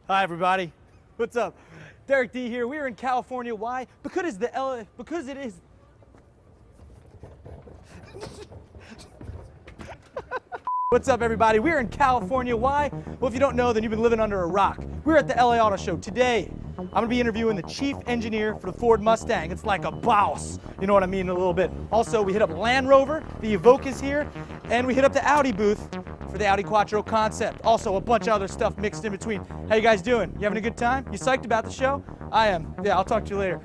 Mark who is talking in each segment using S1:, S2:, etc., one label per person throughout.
S1: Hi everybody, what's up? Derek D here. We are in California. Why? Because it is. What's up everybody? We're in California. Why? Well, if you don't know, then you've been living under a rock. We're at the LA Auto Show today. I'm gonna be interviewing the chief engineer for the Ford Mustang. It's like a boss. You know what I mean in a little bit. Also, we hit up Land Rover, the Evoque is here, and we hit up the Audi booth for the Audi Quattro concept. Also, a bunch of other stuff mixed in between. How you guys doing? You having a good time? You psyched about the show? I am. Yeah, I'll talk to you later.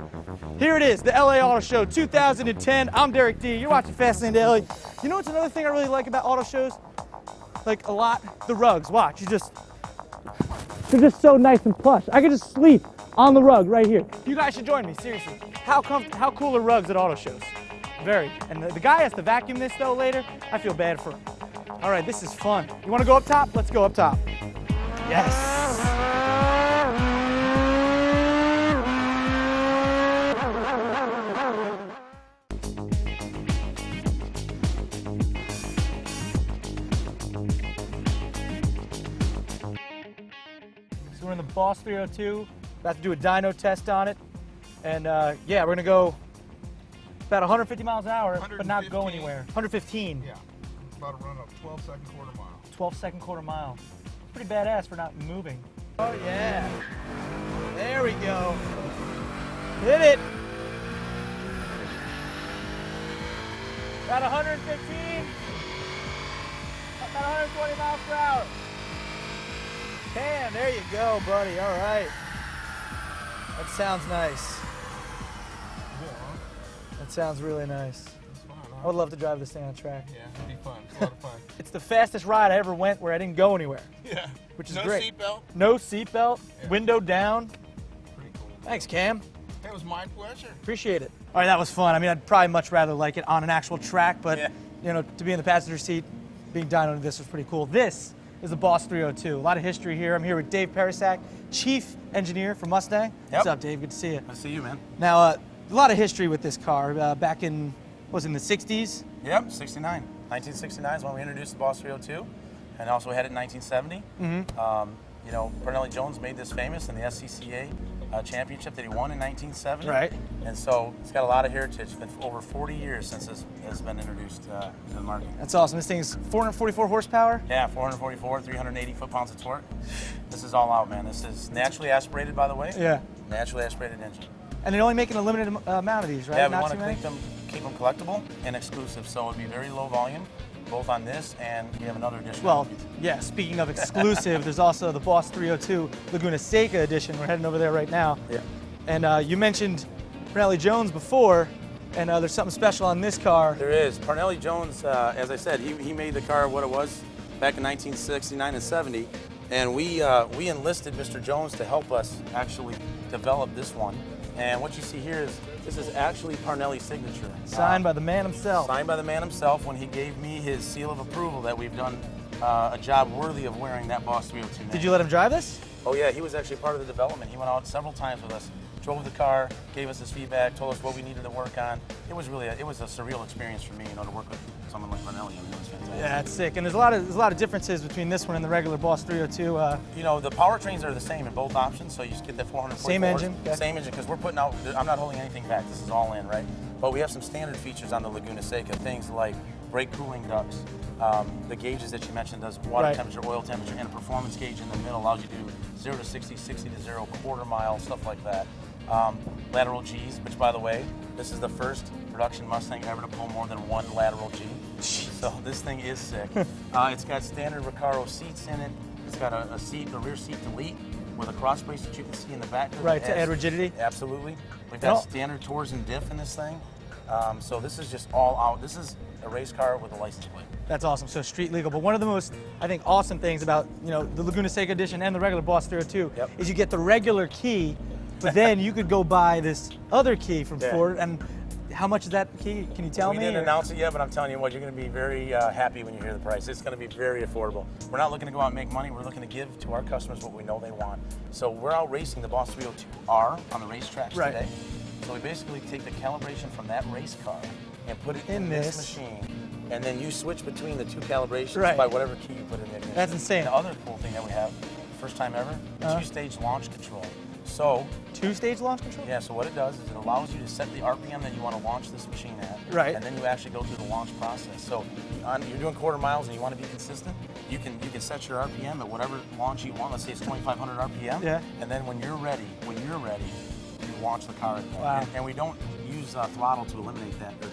S1: Here it is, the LA Auto Show 2010. I'm Derek D. You're watching Fastlane Daily. You know what's another thing I really like about auto shows? Like a lot, the rugs. Watch, they're just so nice and plush. I could just sleep on the rug right here. You guys should join me, seriously. How cool are rugs at auto shows? Very. And the guy has to vacuum this though later. I feel bad for him. All right, this is fun. You wanna go up top? Let's go up top. Yes. So we're in the Boss 302, about to do a dyno test on it. And yeah, we're gonna go about 150 miles an hour, but not go anywhere. 115.
S2: Yeah, about to run a 12-second quarter mile.
S1: 12-second quarter mile. Pretty badass for not moving. Oh yeah, there we go. Hit it. About 115, about 120 miles per hour. Damn, there you go, buddy. All right. That sounds nice. That sounds really nice.
S2: It's fun, huh?
S1: I would love to drive this thing on track.
S2: Yeah, it'd be fun. It's a lot of fun.
S1: It's the fastest ride I ever went where I didn't go anywhere.
S2: Yeah.
S1: Which is
S2: no
S1: great.
S2: Seatbelt.
S1: No seatbelt.
S2: Yeah.
S1: Window down.
S2: Pretty cool.
S1: Thanks, Cam.
S2: It was my pleasure.
S1: Appreciate it. All right, that was fun. I mean, I'd probably much rather like it on an actual track, but
S2: Yeah.
S1: you know, to be in the passenger seat, being dynoed in this was pretty cool. This is the Boss 302. A lot of history here. I'm here with Dave Perisak, chief engineer for Mustang.
S3: Yep.
S1: What's up, Dave? Good to see you.
S3: I see you, man.
S1: Now, a lot of history with this car. Back in, was it in the 60s?
S3: Yep, 69. 1969 is when we introduced the Boss 302, and also we had it in 1970.
S1: Mm-hmm.
S3: You know, Pernelli Jones made this famous in the SCCA championship that he won in 1970.
S1: Right.
S3: And so it's got a lot of heritage. It's been over 40 years since this has been introduced to the market.
S1: That's awesome. This thing's 444 horsepower.
S3: Yeah, 444, 380 foot-pounds of torque. This is all out, man. This is naturally aspirated, by the way.
S1: Yeah.
S3: Naturally aspirated engine.
S1: And they're only making a limited amount of these, right?
S3: Yeah, we
S1: Not
S3: want
S1: too
S3: to
S1: many?
S3: keep them collectible and exclusive, so it'd be very low volume, both on this and we have another edition.
S1: Well, yeah, speaking of exclusive, there's also the Boss 302 Laguna Seca edition. We're heading over there right now.
S3: Yeah.
S1: And you mentioned Pernelli Jones before, and there's something special on this car.
S3: There is. Pernelli Jones, as I said, he made the car what it was back in 1969 and 70, and we enlisted Mr. Jones to help us actually develop this one. And what you see here is, this is actually Pernelli's signature.
S1: Signed by the man himself.
S3: Signed by the man himself when he gave me his seal of approval that we've done a job worthy of wearing that Boss 302 name.
S1: Did you let him drive this?
S3: Oh yeah, he was actually part of the development. He went out several times with us, drove the car, gave us his feedback, told us what we needed to work on. It was really a surreal experience for me, you know, to work with someone like Pernelli. I mean, it was fantastic.
S1: Yeah, it's sick. And there's a lot of differences between this one and the regular Boss 302.
S3: You know, the powertrains are the same in both options, so you just get that 444.
S1: Same engine. Okay.
S3: Same engine, because we're putting out, I'm not holding anything back, this is all in, right? But we have some standard features on the Laguna Seca, things like brake cooling ducts, the gauges that you mentioned, does water temperature, oil temperature, and a performance gauge in the middle allows you to do 0 to 60, 60 to 0, quarter mile, stuff like that. Lateral Gs, which by the way, this is the first production Mustang ever to pull more than one lateral G. So this thing is sick. It's got standard Recaro seats in it. It's got a rear seat delete with a cross brace that you can see in the back.
S1: Right, to add rigidity?
S3: Absolutely. We've got standard Tours and diff in this thing. So this is just all out. This is a race car with a license plate.
S1: That's awesome. So street legal. But one of the most, I think, awesome things about the Laguna Seca edition and the regular Boss 302 is you get the regular key, but then you could go buy this other key from Ford. And how much is that key? Can you tell me?
S3: We didn't announce it yet, but I'm telling you what, you're going to be very happy when you hear the price. It's going to be very affordable. We're not looking to go out and make money. We're looking to give to our customers what we know they want. So we're out racing the Boss 302R on the racetracks today. So we basically take the calibration from that race car and put it in this machine. And then you switch between the two calibrations by whatever key you put in the ignition.
S1: That's insane.
S3: The other cool thing that we have, first time ever, two-stage launch control. So,
S1: two-stage launch control?
S3: yeah, so what it does is it allows you to set the RPM that you want to launch this machine at.
S1: Right.
S3: And then you actually go through the launch process. So you're doing quarter miles and you want to be consistent, you can set your RPM at whatever launch you want. Let's say it's 2,500 RPM.
S1: Yeah.
S3: And then when you're ready, you launch the car at that.
S1: Wow.
S3: And we don't use throttle to eliminate that, or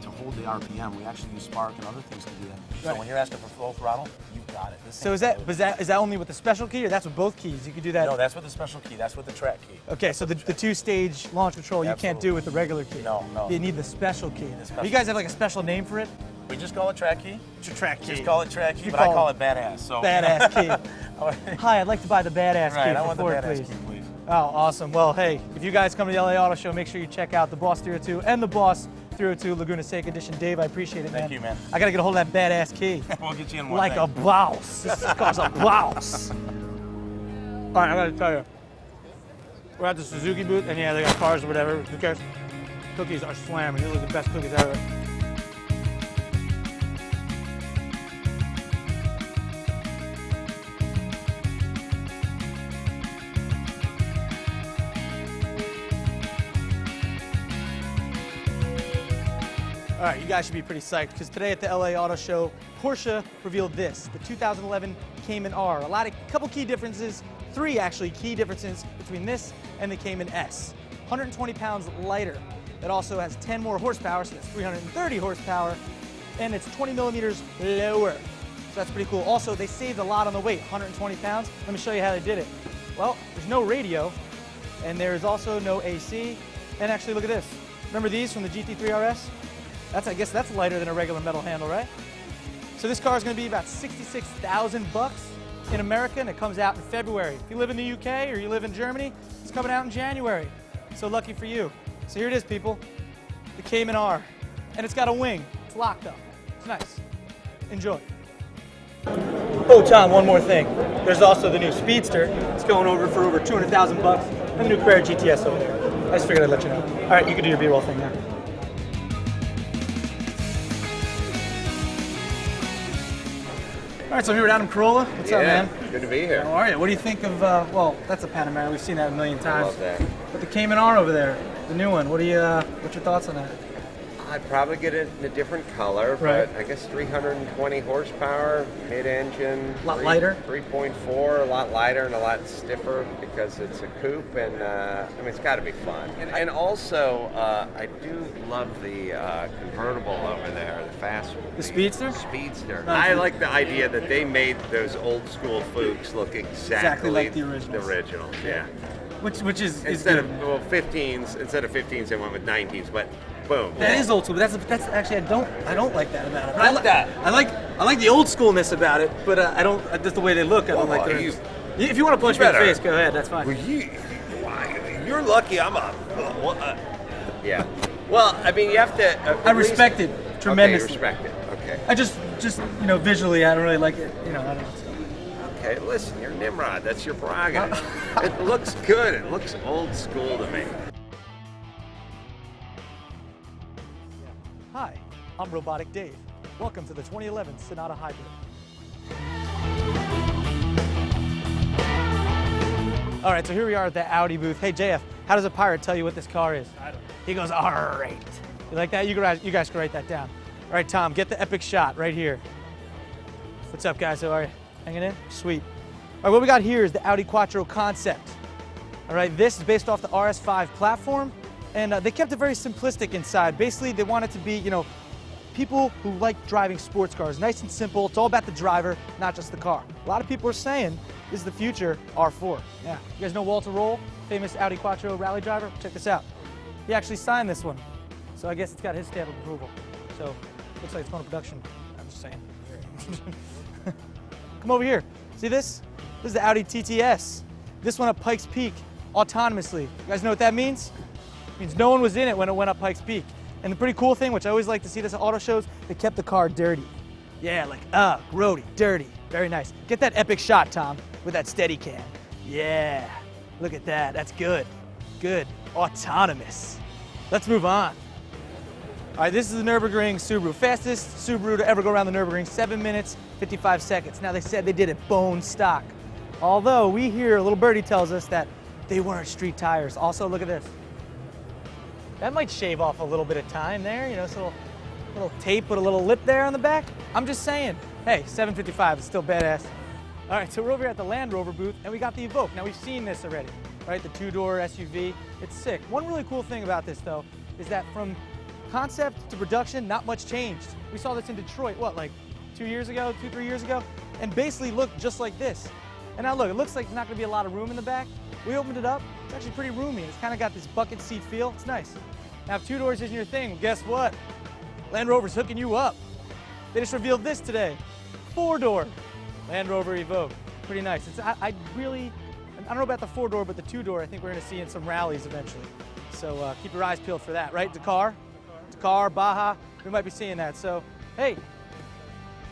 S3: to hold the RPM. We actually use spark and other things to do that. So
S1: Right.
S3: when you're asking for full throttle, you've got it. This
S1: So is
S3: thing's
S1: that only with the special key, or that's with both keys? You could do that?
S3: No, that's with the special key. That's with the track key.
S1: Okay, so the two-stage launch control you can't do with the regular key.
S3: No.
S1: You need the special key.
S3: special
S1: You guys have like a special name for it?
S3: We just call it track key.
S1: It's your track key.
S3: Just call it track key,
S1: You
S3: but I call it badass. So
S1: Badass key. Hi, I'd like to buy the badass
S3: Right,
S1: key
S3: I
S1: for
S3: want the
S1: Ford,
S3: badass
S1: please.
S3: key, please.
S1: Oh, awesome. Well, hey, if you guys come to the LA Auto Show, make sure you check out the Boss 302 and the Boss 302 Laguna Seca edition. Dave, I appreciate it, man.
S3: Thank you, man.
S1: I gotta get a hold of that badass key.
S3: We'll get you in one
S1: Like
S3: thing.
S1: a boss. This car's a boss. All right, I gotta tell you. We're at the Suzuki booth, and yeah, they got cars or whatever. Who cares? Cookies are slamming. These are the best cookies ever. All right, you guys should be pretty psyched because today at the LA Auto Show, Porsche revealed this, the 2011 Cayman R. Couple key differences, three actually key differences between this and the Cayman S. 120 pounds lighter. It also has 10 more horsepower, so that's 330 horsepower, and it's 20 millimeters lower. So that's pretty cool. Also, they saved a lot on the weight, 120 pounds. Let me show you how they did it. Well, there's no radio, and there is also no AC. And actually, look at this. Remember these from the GT3 RS? I guess that's lighter than a regular metal handle, right? So this car is going to be about $66,000 in America, and it comes out in February. If you live in the UK or you live in Germany, it's coming out in January. So lucky for you. So here it is, people, the Cayman R, and it's got a wing. It's locked up. It's nice. Enjoy. Oh, Tom, one more thing. There's also the new Speedster. It's going over for over $200,000, and the new Carrera GTS over there. I just figured I'd let you know. All right, you can do your B-roll thing now. All right, so here we're down in Carolla. What's up, man?
S4: Good to be here.
S1: How are you? What do you think of, well, that's a Panamera. We've seen that a million times.
S4: love that.
S1: But the Cayman R over there, the new one, what's your thoughts on that?
S4: I'd probably get it in a different color,
S1: Right.
S4: but I guess 320 horsepower, mid-engine.
S1: A lot lighter?
S4: 3.4, a lot lighter and a lot stiffer because it's a coupe, and I mean, it's got to be fun. And also, I do love the convertible over there, the fast one.
S1: The Speedster?
S4: Speedster.
S1: Nice.
S4: I like the idea that they made those old school Fuchs look exactly
S1: like the originals.
S4: The originals, yeah.
S1: Which is
S4: Instead
S1: good.
S4: of 15s, they went with 19s, but boom.
S1: That is old school, but that's actually I don't like that about it.
S4: I like that.
S1: I like the old schoolness about it, but I don't just the way they look. I don't
S4: Well,
S1: like the.
S4: you-
S1: If you want to punch me in the
S4: better.
S1: face, go ahead. That's fine.
S4: Well, you're lucky I'm a. Yeah. Well, I mean, you have to.
S1: I respect it tremendously.
S4: Okay, respect it. Okay.
S1: I just visually, I don't really like it. I don't know.
S4: Okay, listen, you're Nimrod. That's your prerogative. It looks good. It looks old school to me.
S1: Hi, I'm Robotic Dave. Welcome to the 2011 Sonata Hybrid. All right, so here we are at the Audi booth. Hey, JF, how does a pirate tell you what this car is? I don't know. He goes, all right. You like that? You guys can write that down. All right, Tom, get the epic shot right here. What's up, guys? How are you? Hanging in? Sweet. All right, what we got here is the Audi Quattro concept. All right, this is based off the RS5 platform, and they kept it very simplistic inside. Basically, they want it to be, people who like driving sports cars. Nice and simple. It's all about the driver, not just the car. A lot of people are saying this is the future R4. Yeah. You guys know Walter Roll, famous Audi Quattro rally driver? Check this out. He actually signed this one. So I guess it's got his stamp of approval. So looks like it's going to production. I'm just saying. Come over here. See this? This is the Audi TTS. This went up Pikes Peak autonomously. You guys know what that means? It means no one was in it when it went up Pikes Peak. And the pretty cool thing, which I always like to see this at auto shows, they kept the car dirty. Yeah, like, grody, dirty. Very nice. Get that epic shot, Tom, with that steady cam. Yeah, look at that. That's good. Good. Autonomous. Let's move on. All right, this is the Nürburgring Subaru. Fastest Subaru to ever go around the Nürburgring, 7 minutes, 55 seconds. Now, they said they did it bone stock. Although, we hear, a little birdie tells us that they weren't street tires. Also, look at this. That might shave off a little bit of time there. You know, this little tape with a little lip there on the back. I'm just saying, hey, 755 is still badass. All right, so we're over here at the Land Rover booth, and we got the Evoque. Now, we've seen this already, right? The two-door SUV. It's sick. One really cool thing about this, though, is that from concept to production, not much changed. We saw this in Detroit, what, like 2 years ago, 3 years ago? And basically looked just like this. And now look, it looks like there's not gonna be a lot of room in the back. We opened it up, it's actually pretty roomy. It's kind of got this bucket seat feel, it's nice. Now if two doors isn't your thing, well, guess what? Land Rover's hooking you up. They just revealed this today. 4-door Land Rover Evoque. Pretty nice. I don't know about the 4-door, but the 2-door I think we're gonna see in some rallies eventually. So keep your eyes peeled for that, right? Dakar, Baja, we might be seeing that. So, hey,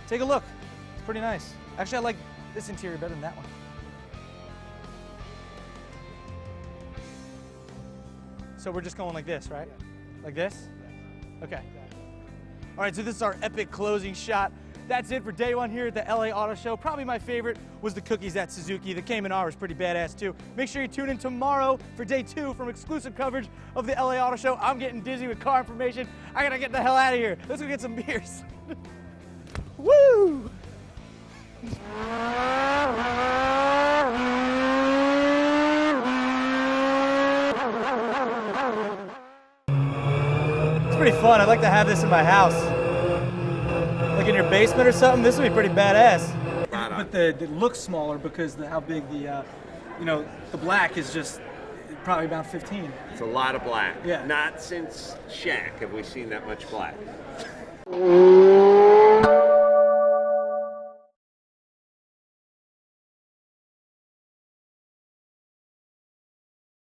S1: take a look. It's pretty nice. Actually, I like this interior better than that one. So we're just going like this, right? Like this? Okay. All right, so this is our epic closing shot. That's it for day one here at the LA Auto Show. Probably my favorite was the cookies at Suzuki. The Cayman R was pretty badass too. Make sure you tune in tomorrow for day 2 from exclusive coverage of the LA Auto Show. I'm getting dizzy with car information. I gotta get the hell out of here. Let's go get some beers. Woo! It's pretty fun. I'd like to have this in my house. Like in your basement or something, this would be pretty badass. But it looks smaller because how big the, the black is just probably about 15.
S4: It's a lot of black.
S1: Yeah.
S4: Not since Shaq have we seen that much black.